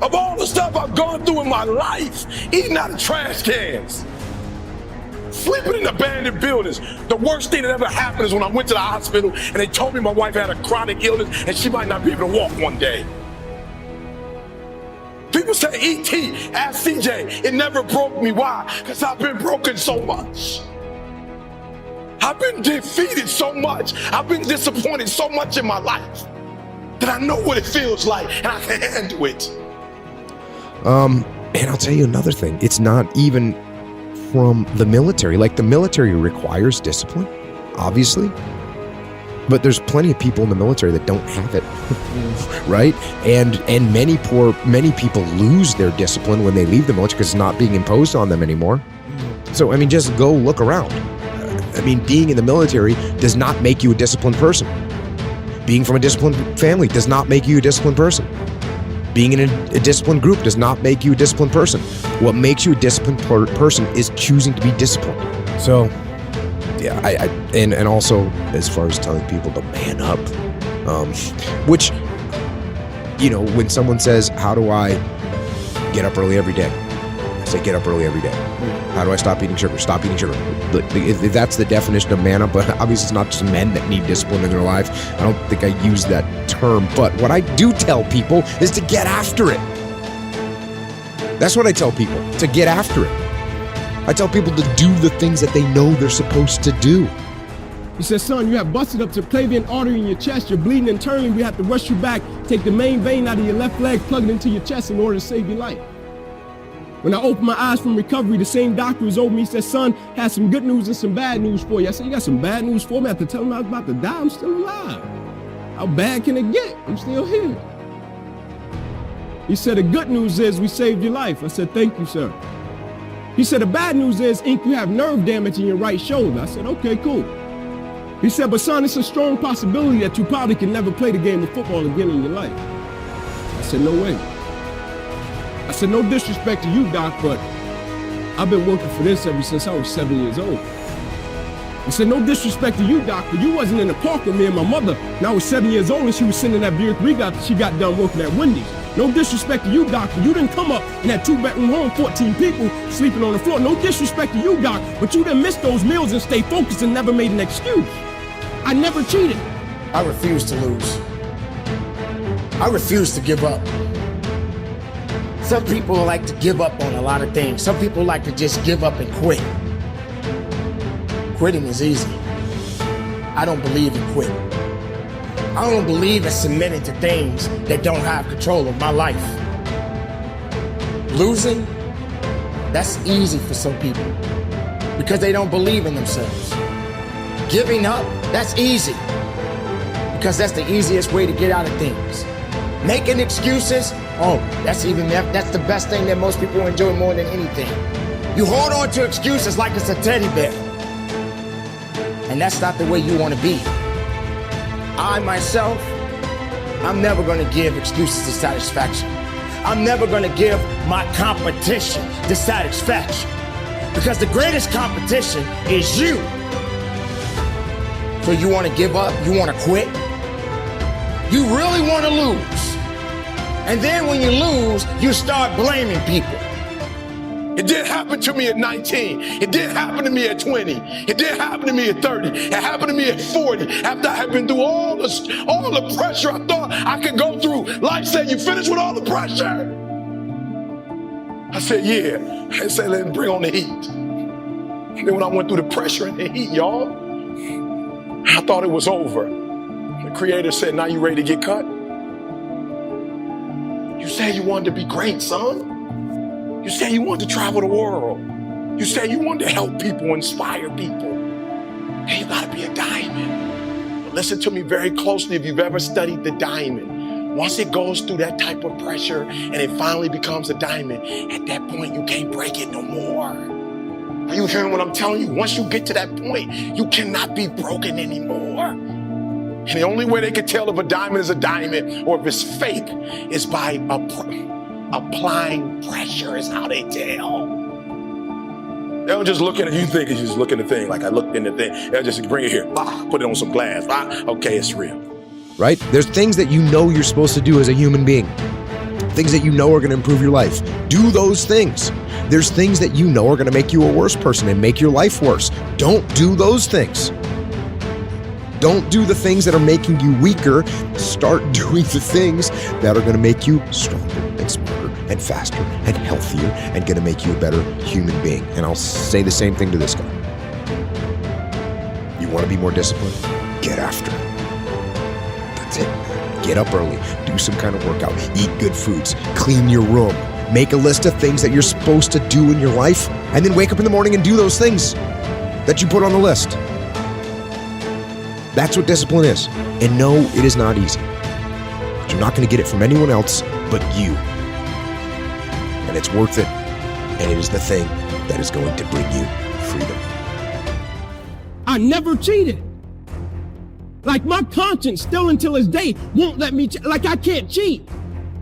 Of all the stuff I've gone through in my life, eating out of trash cans, sleeping in abandoned buildings. The worst thing that ever happened is when I went to the hospital and they told me my wife had a chronic illness and she might not be able to walk one day. People say, E.T., ask CJ, it never broke me. Why? Because I've been broken so much. I've been defeated so much. I've been disappointed so much in my life that I know what it feels like and I can handle it. And I'll tell you another thing. It's not even from the military. Like, the military requires discipline, obviously, but there's plenty of people in the military that don't have it, right? And many people lose their discipline when they leave the military because it's not being imposed on them anymore. So, I mean, just go look around. I mean, being in the military does not make you a disciplined person. Being from a disciplined family does not make you a disciplined person. Being in a disciplined group does not make you a disciplined person. What makes you a disciplined person is choosing to be disciplined. So, yeah, and also as far as telling people to man up, which, you know, when someone says, how do I get up early every day? I say, get up early every day. How do I stop eating sugar? Stop eating sugar. If that's the definition of man up, but obviously it's not just men that need discipline in their life. I don't think I use that term, but what I do tell people is to get after it. That's what I tell people, to get after it. I tell people to do the things that they know they're supposed to do. He said, son, you have busted up the subclavian artery in your chest. You're bleeding internally. We have to rush you back, take the main vein out of your left leg, plug it into your chest in order to save your life. When I opened my eyes from recovery, the same doctor was over me. He said, son, has some good news and some bad news for you. I said, you got some bad news for me? I had to tell him I was about to die. I'm still alive. How bad can it get? I'm still here. He said, the good news is we saved your life. I said, thank you, sir. He said, the bad news is, Ink, you have nerve damage in your right shoulder. I said, okay, cool. He said, but son, it's a strong possibility that you probably can never play the game of football again in your life. I said, no way. I said, no disrespect to you, doc, but I've been working for this ever since I was 7 years old. I said, no disrespect to you, doc, but you wasn't in the park with me and my mother. And I was 7 years old and she was sitting in that beer she got done working at Wendy's. No disrespect to you, doc, but you didn't come up in that 2-bedroom home, 14 people sleeping on the floor. No disrespect to you, doc, but you didn't miss those meals and stay focused and never made an excuse. I never cheated. I refuse to lose. I refuse to give up. Some people like to give up on a lot of things. Some people like to just give up and quit. Quitting is easy. I don't believe in quitting. I don't believe in submitting to things that don't have control of my life. Losing, that's easy for some people because they don't believe in themselves. Giving up, that's easy because that's the easiest way to get out of things. Making excuses, that's the best thing that most people enjoy more than anything. You hold on to excuses like it's a teddy bear. And that's not the way you want to be. I, myself, I'm never going to give excuses to satisfaction. I'm never going to give my competition the satisfaction. Because the greatest competition is you. So you want to give up? You want to quit? You really want to lose. And then when you lose, you start blaming people. It didn't happen to me at 19. It didn't happen to me at 20. It didn't happen to me at 30. It happened to me at 40. After I had been through all the pressure I thought I could go through. Life said, you finished with all the pressure? I said, yeah. I said, let me bring on the heat. And then when I went through the pressure and the heat, y'all, I thought it was over. The Creator said, now you ready to get cut? You said you wanted to be great, son. You said you wanted to travel the world. You said you wanted to help people, inspire people. Hey, you gotta be a diamond. But listen to me very closely if you've ever studied the diamond. Once it goes through that type of pressure and it finally becomes a diamond, at that point you can't break it no more. Are you hearing what I'm telling you? Once you get to that point, you cannot be broken anymore. And the only way they can tell if a diamond is a diamond or if it's fake is by applying pressure is how they tell. They don't just look at it, you think it's just looking at the thing, like I looked in the thing. They'll just bring it here, put it on some glass. Okay, it's real. Right? There's things that you know you're supposed to do as a human being. things that you know are going to improve your life. Do those things. There's things that you know are going to make you a worse person and make your life worse. Don't do those things. Don't do the things that are making you weaker. Start doing the things that are going to make you stronger and smarter and faster and healthier and going to make you a better human being. And I'll say the same thing to this guy. You want to be more disciplined? Get after it. That's it. Get up early. Do some kind of workout. Eat good foods. Clean your room. Make a list of things that you're supposed to do in your life, and then wake up in the morning and do those things that you put on the list. That's what discipline is. And no, it is not easy. But you're not going to get it from anyone else but you. And it's worth it. And it is the thing that is going to bring you freedom. I never cheated. Like my conscience still until this day won't let me cheat. Like I can't cheat.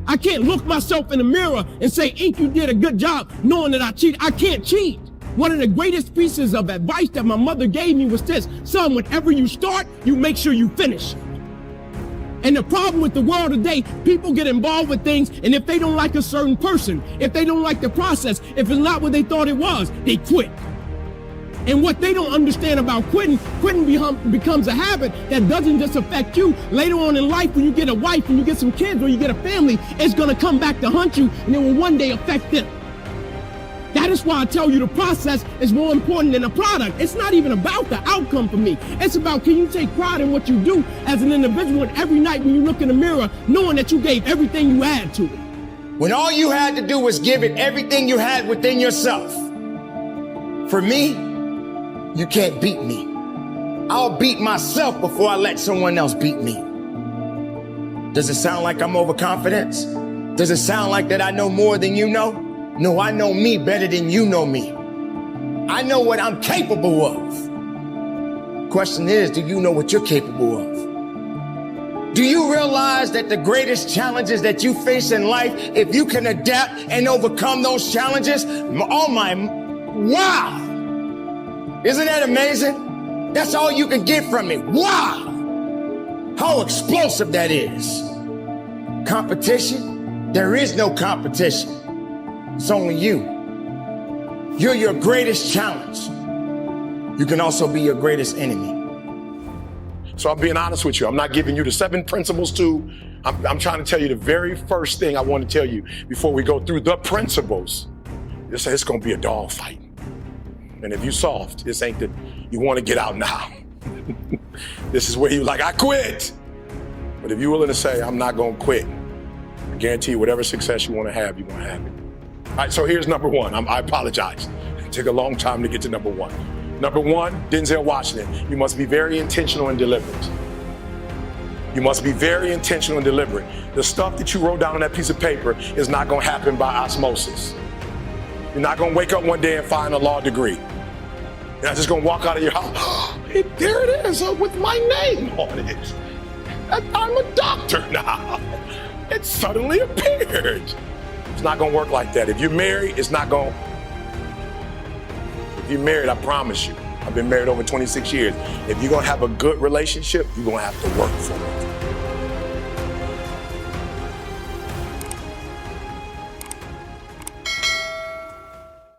I can't look myself in the mirror and say, Ink, you did a good job knowing that I cheated. I can't cheat. One of the greatest pieces of advice that my mother gave me was this: son, whenever you start, you make sure you finish. And the problem with the world today, people get involved with things, and if they don't like a certain person, if they don't like the process, if it's not what they thought it was, they quit. And what they don't understand about quitting becomes a habit that doesn't just affect you. Later on in life, when you get a wife, when you get some kids, or you get a family, it's going to come back to hunt you, and it will one day affect them. That is why I tell you the process is more important than the product. It's not even about the outcome for me. It's about, can you take pride in what you do as an individual, and every night when you look in the mirror, knowing that you gave everything you had to it. When all you had to do was give it everything you had within yourself. For me, you can't beat me. I'll beat myself before I let someone else beat me. Does it sound like I'm overconfident? Does it sound like that I know more than you know? No, I know me better than you know me. I know what I'm capable of. Question is, do you know what you're capable of? Do you realize that the greatest challenges that you face in life, if you can adapt and overcome those challenges, oh my, wow! Isn't that amazing? That's all you can get from me. Wow! How explosive that is. Competition? There is no competition. It's only you. You're your greatest challenge. You can also be your greatest enemy. So I'm being honest with you. I'm not giving you the 7 principles to. I'm trying to tell you the very first thing I want to tell you before we go through the principles. It's going to be a dog fight. And if you soft, this ain't the, you want to get out now. This is where you like, I quit. But if you're willing to say, I'm not going to quit, I guarantee you whatever success you want to have, you're going to have it. All right, so here's number 1. I apologize. It took a long time to get to number 1. Number 1, Denzel Washington. You must be very intentional and deliberate. You must be very intentional and deliberate. The stuff that you wrote down on that piece of paper is not going to happen by osmosis. You're not going to wake up one day and find a law degree. You're not just going to walk out of your house. There it is with my name on it. I'm a doctor now. It suddenly appeared. It's not going to work like that. If you're married, it's not going. If you're married, I promise you, I've been married over 26 years. If you're going to have a good relationship, you're going to have to work for it.